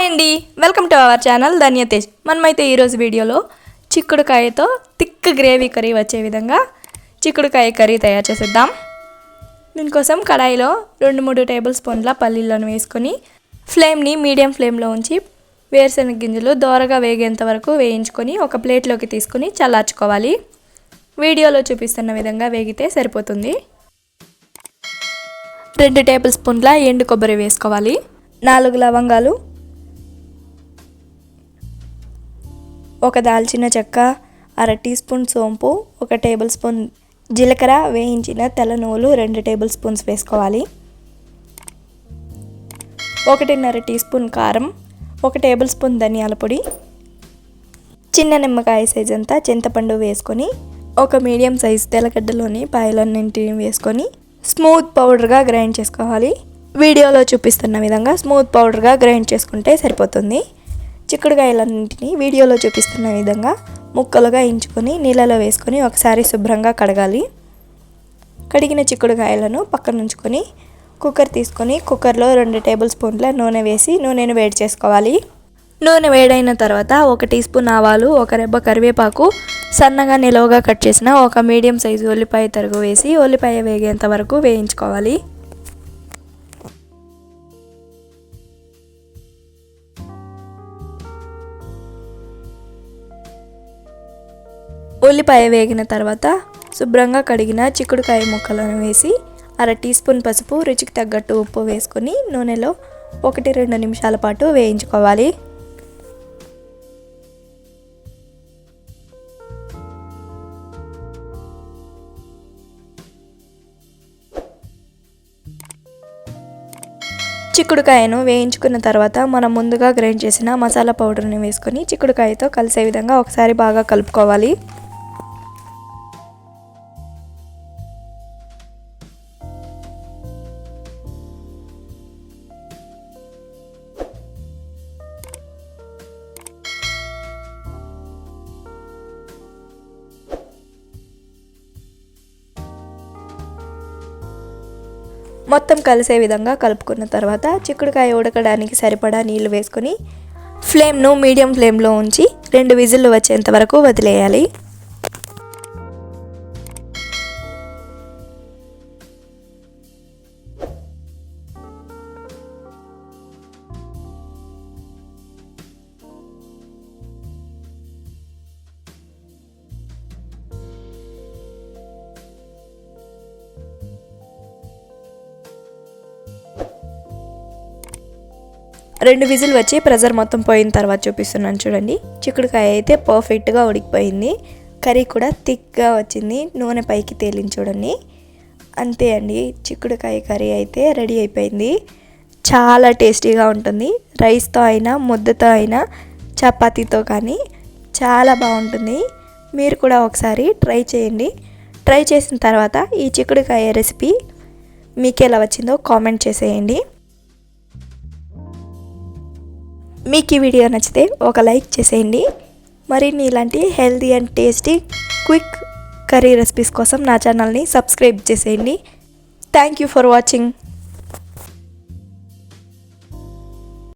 Hi అండి, welcome to our channel Dhanyatej. మనమైతే ఈరోజు వీడియోలో చిక్కుడుకాయతో థిక్ గ్రేవీ కర్రీ వచ్చే విధంగా చిక్కుడుకాయ కర్రీ తయారు చేసేద్దాం. దీనికోసం కడాయిలో 2-3 టేబుల్ స్పూన్ల పల్లీలను వేసుకొని ఫ్లేమ్ని మీడియం ఫ్లేమ్లో ఉంచి వేరుశనగ గింజలు దోరగా వేగేంత వరకు వేయించుకొని ఒక ప్లేట్లోకి తీసుకొని చల్లార్చుకోవాలి. వీడియోలో చూపిస్తున్న విధంగా వేగితే సరిపోతుంది. 2 టేబుల్ స్పూన్ల ఎండు కొబ్బరి వేసుకోవాలి. 4 లవంగాలు, 1 దాల్చిన చెక్క, 1/2 టీ స్పూన్ సోంపు, 1 టేబుల్ స్పూన్ జీలకర్ర, వేయించిన తెల్ల నువ్వులు 2 టేబుల్ స్పూన్స్ వేసుకోవాలి. 1.5 టీ స్పూన్ కారం, 1 టేబుల్ స్పూన్ ధనియాల పొడి, చిన్న నిమ్మకాయ సైజ్ అంతా చింతపండు వేసుకొని ఒక మీడియం సైజ్ తెల్లగడ్డలోని పాయలన్నింటిని వేసుకొని స్మూత్ పౌడర్గా గ్రైండ్ చేసుకోవాలి. వీడియోలో చూపిస్తున్న విధంగా స్మూత్ పౌడర్గా గ్రైండ్ చేసుకుంటే సరిపోతుంది. చిక్కుడుకాయలన్నింటినీ వీడియోలో చూపిస్తున్న విధంగా ముక్కలుగా ఇంచుకొని నీళ్ళలో వేసుకొని ఒకసారి శుభ్రంగా కడగాలి. కడిగిన చిక్కుడుకాయలను పక్కన ఉంచుకొని కుక్కర్ తీసుకొని కుక్కర్లో 2 టేబుల్ స్పూన్ల నూనె వేసి నూనెను వేడి చేసుకోవాలి. నూనె వేడైన తర్వాత 1 టీ స్పూన్ ఆవాలు, 1 రెబ్బ కరివేపాకు, సన్నగా నిలువుగా కట్ చేసిన 1 మీడియం సైజు ఉల్లిపాయ తరుగు వేసి ఉల్లిపాయ వేగేంత వరకు వేయించుకోవాలి. ఉల్లిపాయ వేగిన తర్వాత శుభ్రంగా కడిగిన చిక్కుడుకాయ ముక్కలను వేసి 1/2 టీ స్పూన్ పసుపు, రుచికి తగ్గట్టు ఉప్పు వేసుకొని నూనెలో 1-2 నిమిషాల పాటు వేయించుకోవాలి. చిక్కుడుకాయను వేయించుకున్న తర్వాత మనం ముందుగా గ్రైండ్ చేసిన మసాలా పౌడర్ని వేసుకొని చిక్కుడుకాయతో కలిసే విధంగా ఒకసారి బాగా కలుపుకోవాలి. మొత్తం కలిసే విధంగా కలుపుకున్న తర్వాత చిక్కుడుకాయ ఉడకడానికి సరిపడా నీళ్లు వేసుకొని ఫ్లేమ్ను మీడియం ఫ్లేమ్లో ఉంచి 2 విజిల్లు వచ్చేంత వరకు వదిలేయాలి. రెండు విజిల్ వచ్చి ప్రెజర్ మొత్తం పోయిన తర్వాత చూపిస్తున్నాను చూడండి. చిక్కుడుకాయ అయితే పర్ఫెక్ట్గా ఉడికిపోయింది. కర్రీ కూడా థిక్గా వచ్చింది. నూనె పైకి తేలింది చూడండి. అంతే అండి, చిక్కుడుకాయ కర్రీ అయితే రెడీ అయిపోయింది. చాలా టేస్టీగా ఉంటుంది. రైస్తో అయినా, ముద్దతో అయినా, చపాతీతో కానీ చాలా బాగుంటుంది. మీరు కూడా ఒకసారి ట్రై చేయండి. ట్రై చేసిన తర్వాత ఈ చిక్కుడుకాయ రెసిపీ మీకు ఎలా వచ్చిందో కామెంట్ చేసేయండి. మీకు ఈ వీడియో నచ్చితే ఒక లైక్ చేసేయండి. మరిన్ని ఇలాంటి healthy and tasty quick curry recipes కోసం నా ఛానల్ని సబ్స్క్రైబ్ చేసేయండి. Thank you for watching.